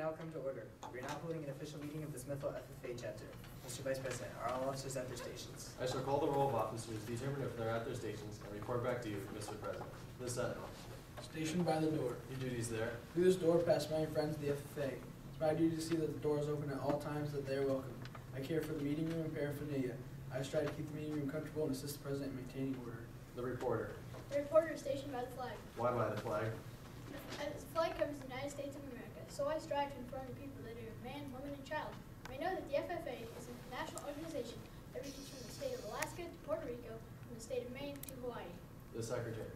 now come to order. We are now holding an official meeting of the Smithville FFA chapter. Mr. Vice President, are all officers at their stations? I shall call the roll of officers, determine if they're at their stations, and report back to you, Mr. President. Ms. Sentinel. Stationed by the door. Your duties there. Through this door pass many friends of the FFA. It's my duty to see that the door is open at all times, that they are welcome. I care for the meeting room and paraphernalia. I strive to keep the meeting room comfortable and assist the President in maintaining order. The reporter. The reporter is stationed by the flag. Why by the flag? As the flag covers the United States of America, so I strive to inform the people that are man, woman, and child may know that the FFA is a national organization that reaches from the state of Alaska to Puerto Rico, from the state of Maine to Hawaii. The Secretary.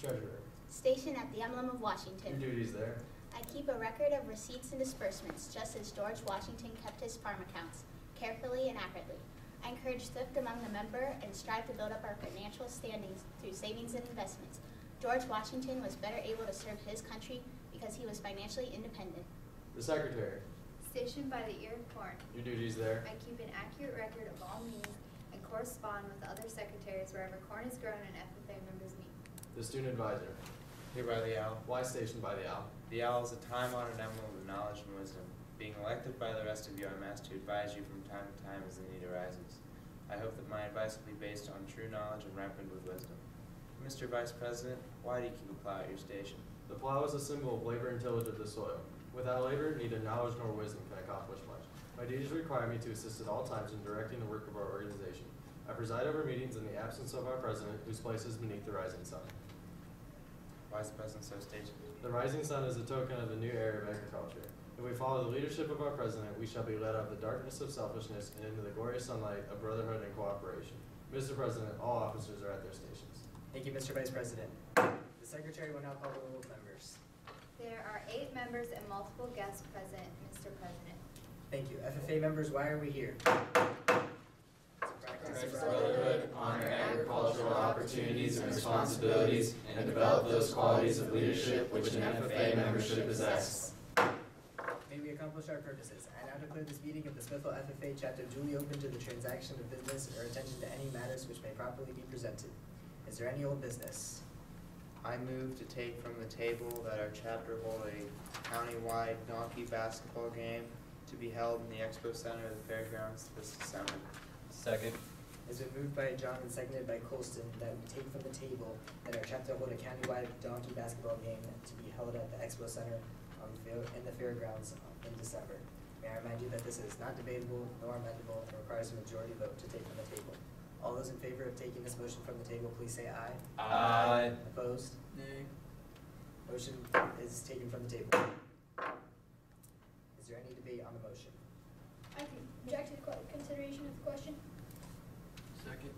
Treasurer. Stationed at the emblem of Washington. Your duties there. I keep a record of receipts and disbursements, just as George Washington kept his farm accounts, carefully and accurately. I encourage thrift among the member and strive to build up our financial standings through savings and investments. George Washington was better able to serve his country because he was financially independent. The Secretary. Stationed by the ear of corn. Your duties there. I keep an accurate record of all meetings and correspond with the other secretaries wherever corn is grown and FFA members meet. The Student Advisor. Here by the owl. Why stationed by the owl? The owl is a time-honored emblem of knowledge and wisdom. Being elected by the rest of you, I'm asked to advise you from time to time as the need arises. I hope that my advice will be based on true knowledge and ripened with wisdom. Mr. Vice President, why do you keep a plow at your station? The plow is a symbol of labor and tillage of the soil. Without labor, neither knowledge nor wisdom can accomplish much. My duties require me to assist at all times in directing the work of our organization. I preside over meetings in the absence of our president, whose place is beneath the rising sun. Why is the President so stationed? The rising sun is a token of the new era of agriculture. If we follow the leadership of our president, we shall be led out of the darkness of selfishness and into the glorious sunlight of brotherhood and cooperation. Mr. President, all officers are at their stations. Thank you, Mr. Vice President. The Secretary will now call the roll of members. There are 8 members and multiple guests present, Mr. President. Thank you. FFA members, why are we here? Protect brotherhood, honor agricultural opportunities and responsibilities, and develop those qualities of leadership which an FFA member should possess. May we accomplish our purposes. I now declare this meeting of the Smithville FFA chapter duly open to the transaction of business or attention to any matters which may properly be presented. Is there any old business? I move to take from the table that our chapter hold a county-wide donkey basketball game to be held in the Expo Center of the Fairgrounds this December. Second. It's been moved by John and seconded by Colston that we take from the table that our chapter hold a countywide donkey basketball game to be held at the Expo Center in the Fairgrounds in December. May I remind you that this is not debatable nor amendable and requires a majority vote to take from the table. All those in favor of taking this motion from the table, please say aye. Aye. Opposed? Nay. Motion is taken from the table. Is there any debate on the motion? I can object to the consideration of the question. Second.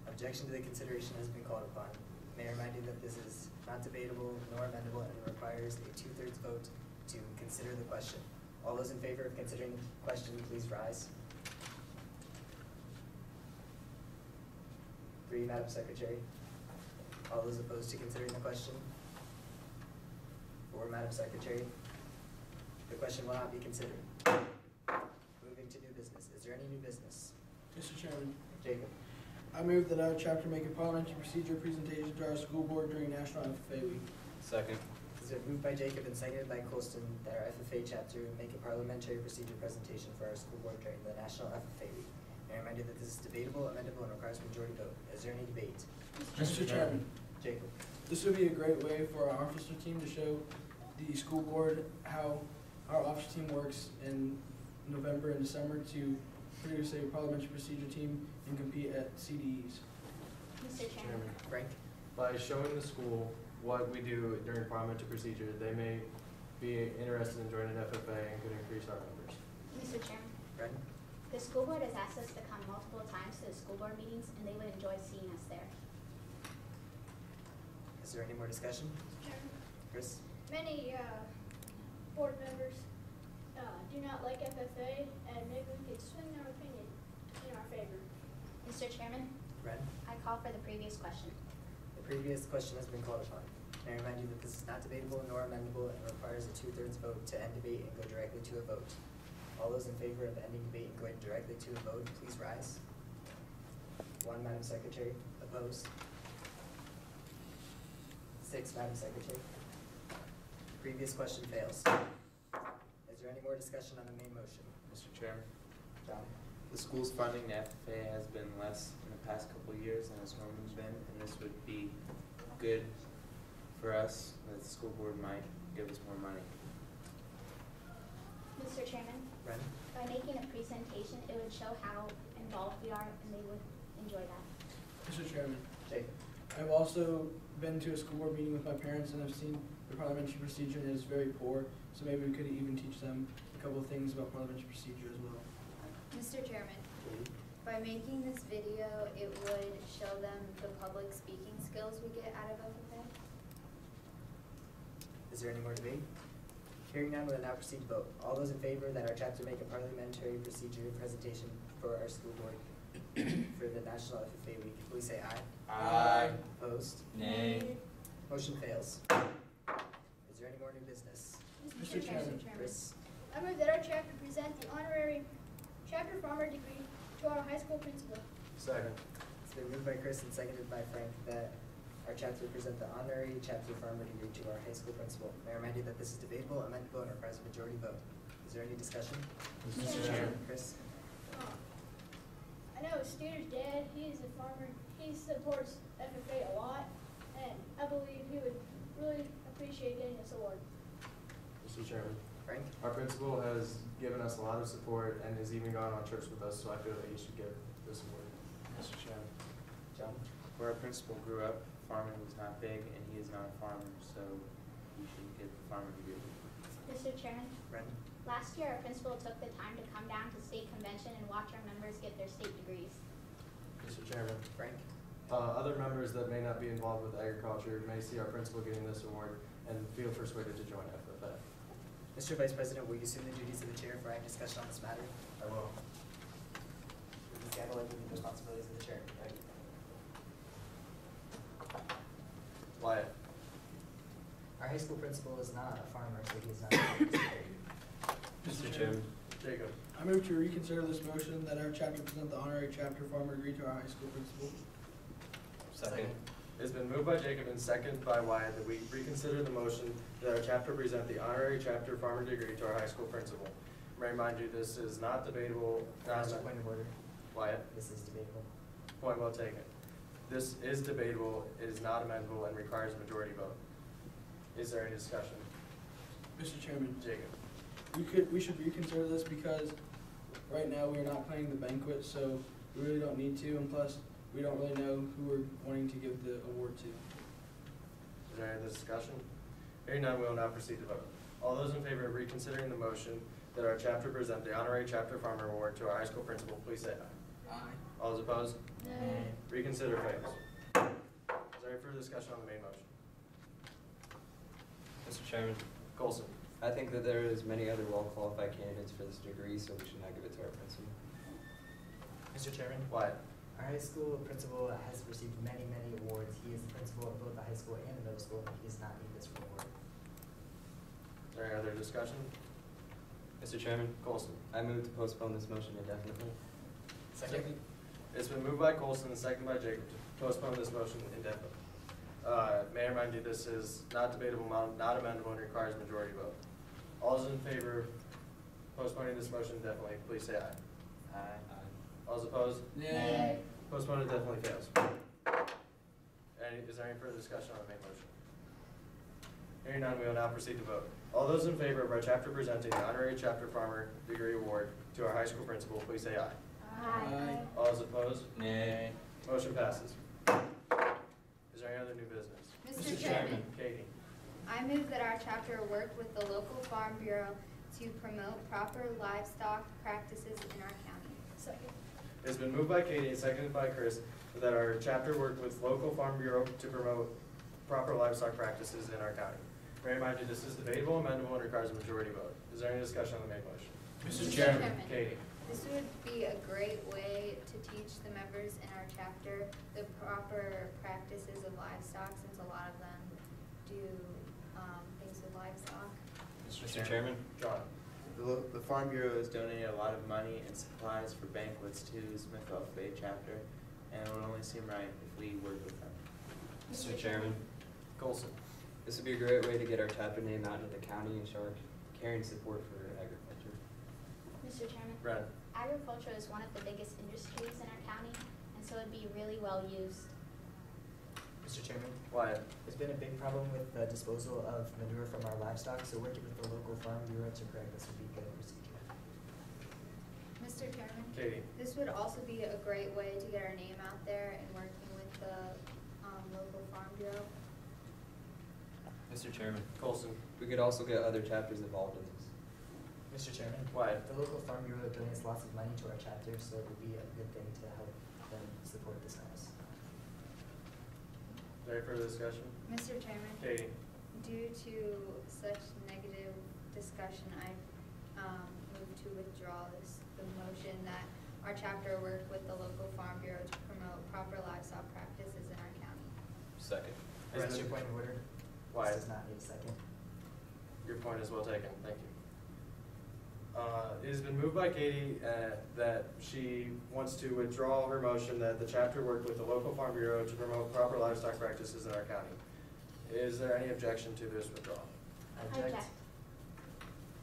Objection to the consideration has been called upon. May I remind you that this is not debatable nor amendable and requires a 2/3 vote to consider the question. All those in favor of considering the question, please rise. 3, Madam Secretary. All those opposed to considering the question? 4, Madam Secretary. The question will not be considered. Moving to new business. Is there any new business? Mr. Chairman, Jacob. I move that our chapter make a parliamentary procedure presentation to our school board during National FFA Week. Second. It's been moved by Jacob and seconded by Colston that our FFA chapter make a parliamentary procedure presentation for our school board during the National FFA Week. May I remind you that this is debatable, amendable, and requires a majority vote. Is there any debate? Mr. Chairman, Jacob. this would be a great way for our officer team to show the school board how our officer team works in November and December to produce a parliamentary procedure team and compete at CDEs. Mr. Chairman. Frank. By showing the school what we do during parliamentary procedure, they may be interested in joining FFA and could increase our numbers. Mr. Chairman. Brendan. The school board has asked us to come multiple times to the school board meetings, and they would enjoy seeing us there. Is there any more discussion? Mr. Chairman. Chris. Many board members do not like FFA, and maybe we could swing their opinion in our favor. Mr. Chairman, Ren. I call for the previous question. The previous question has been called upon. May I remind you that this is not debatable nor amendable and requires a 2/3 vote to end debate and go directly to a vote. All those in favor of ending debate and going directly to a vote, please rise. 1, Madam Secretary. Opposed? 6, Madam Secretary. 3, previous question fails. Is there any more discussion on the main motion? Mr. Chairman, John? the school's funding to FFA has been less in the past couple of years than it's normally been, and this would be good for us, that the school board might give us more money. Mr. Chairman, Ren? by making a presentation, it would show how involved we are and they would enjoy that. Mr. Chairman, Jake? I've also been to a school board meeting with my parents and I've seen the parliamentary procedure and it's very poor, so maybe we could even teach them a couple of things about parliamentary procedure as well. Mr. Chairman, by making this video, it would show them the public speaking skills we get out of FFA. Is there any more debate? Hearing none, we'll now proceed to vote. All those in favor that our chapter make a parliamentary procedure presentation for our school board for the National FFA Week, please say aye. Aye. Opposed? Nay. Motion fails. Is there any more new business? Mr. Chairman. Chris? I move that our chapter present the honorary chapter farmer degree to our high school principal. Second. It's been moved by Chris and seconded by Frank that our chapter present the honorary chapter farmer degree to our high school principal. May I remind you that this is debatable, amendable, and requires a majority vote. Is there any discussion? Mr. Chairman. Chris? I know Steer's dad, he's a farmer, he supports FFA a lot, and I believe he would really appreciate getting this award. Mr. Chairman, Frank? our principal has given us a lot of support and has even gone on trips with us, so I feel that he should get this award. Mr. Chairman, John? where our principal grew up, farming was not big, and he is not a farmer, so he should get the farmer degree. Mr. Chairman, Ren? last year our principal took the time to come down to state convention and watch our members get their state degrees. Mr. Chairman, Frank? other members that may not be involved with agriculture may see our principal getting this award and feel persuaded to join FFA. Mr. Vice President, will you assume the duties of the chair for any discussion on this matter? I will. Ms. Gamble, I give you the responsibilities of the chair. Right? Wyatt. Our high school principal is not a farmer, so he is not. Mr. Chairman. Jacob. I move to reconsider this motion that our chapter present the honorary chapter farmer degree to our high school principal. Second. It's been moved by Jacob and seconded by Wyatt that we reconsider the motion that our chapter present the honorary chapter farmer degree to our high school principal. May I remind you, this is not debatable. Mr. Point of order. Wyatt, This is debatable. point well taken. This is debatable, it is not amendable, and requires a majority vote. Is there any discussion? Mr. Chairman, Jacob. we should reconsider this because right now we're not planning the banquet, so we really don't need to, and plus we don't really know who we're wanting to give the award to. Is there any other discussion? Hearing none, we will now proceed to vote. All those in favor of reconsidering the motion that our chapter present the honorary chapter farmer award to our high school principal, please say aye. Aye. All those opposed? Nay. Reconsider fails. Is there any further discussion on the main motion? Mr. Chairman, Colson. I think that there is many other well-qualified candidates for this degree, so we should not give it to our principal. Mr. Chairman? Wyatt. Our high school principal has received many, many awards. He is the principal of both the high school and the middle school, and he does not need this award. Is there any other discussion? Mr. Chairman, Colson. I move to postpone this motion indefinitely. Second? It's been moved by Colson and seconded by Jacob to postpone this motion indefinitely. May I remind you, this is not debatable, not amendable, and requires majority vote. All those in favor of postponing this motion indefinitely, please say aye. Aye. All those opposed? Nay. Postponement definitely fails. Is there any further discussion on the main motion? Hearing none, we will now proceed to vote. All those in favor of our chapter presenting the honorary chapter farmer degree award to our high school principal, please say aye. Aye. All those opposed? Nay. Motion passes. Is there any other new business? Mr. Chairman, Katie. I move that our chapter work with the local farm bureau to promote proper livestock practices in our county. Second. It's been moved by Katie and seconded by Chris that our chapter work with local farm bureau to promote proper livestock practices in our county. May I remind you, this is debatable, amendable, and requires a majority vote. Is there any discussion on the main motion? Mr. Chairman. Katie. This would be a great way to teach the members in our chapter the proper practices of livestock, since a lot of them do things with livestock. Mr. Chairman. John. The Farm Bureau has donated a lot of money and supplies for banquets to Smithville FFA chapter, and it would only seem right if we work with them. Mr. Chairman. Colson. This would be a great way to get our chapter name out into the county and show our caring support for agriculture. Mr. Chairman, Brad. agriculture is one of the biggest industries in our county, and so it'd be really well used. Mr. Chairman, Wyatt. there's been a big problem with the disposal of manure from our livestock, so working with the local farm bureau to correct this would be a good procedure. Mr. Chairman, Katie. this would also be a great way to get our name out there and working with the local farm bureau. Mr. Chairman. Colson. We could also get other chapters involved in this. Mr. Chairman, Wyatt. the local farm bureau donates lots of money to our chapter, so it would be a good thing to help them support this cause. Is there any further discussion? Mr. Chairman, Katie. due to such negative discussion, I move to withdraw the motion that our chapter work with the local farm bureau to promote proper livestock practices in our county. Second. That's your point of order. Wyatt. This does not need a second. Your point is well taken. Thank you. It has been moved by Katie that she wants to withdraw her motion that the chapter work with the local farm bureau to promote proper livestock practices in our county. Is there any objection to this withdrawal? I object.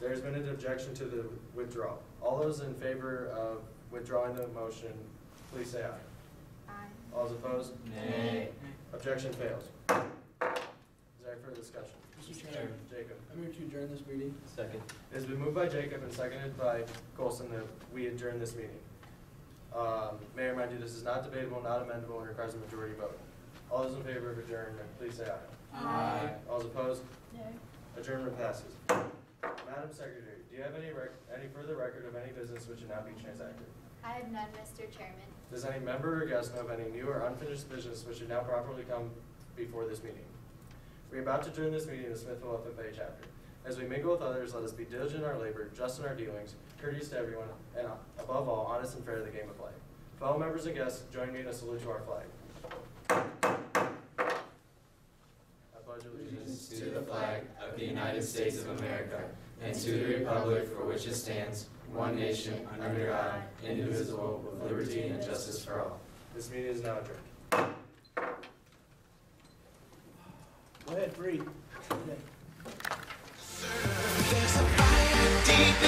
There's been an objection to the withdrawal. All those in favor of withdrawing the motion, please say aye. Aye. All those opposed? Nay. Objection fails. Is there any further discussion? Mr. Chairman, Jacob. I move to adjourn this meeting. Second. It has been moved by Jacob and seconded by Colson that we adjourn this meeting. May I remind you, this is not debatable, not amendable, and requires a majority vote. All those in favor of adjournment, please say aye. Aye. All those opposed? No. Adjournment passes. Madam Secretary, do you have any further record of any business which should not be transacted? I have none, Mr. Chairman. Does any member or guest know of any new or unfinished business which should now properly come before this meeting? We are about to adjourn this meeting in the Smithville FFA chapter. As we mingle with others, let us be diligent in our labor, just in our dealings, courteous to everyone, and above all, honest and fair to the game of life. Fellow members and guests, join me in a salute to our flag. I pledge allegiance To the flag of the United States of America and to the republic for which it stands, one nation, under God, indivisible, with liberty and justice for all. This meeting is now adjourned. Go ahead, breathe. There's a fire deep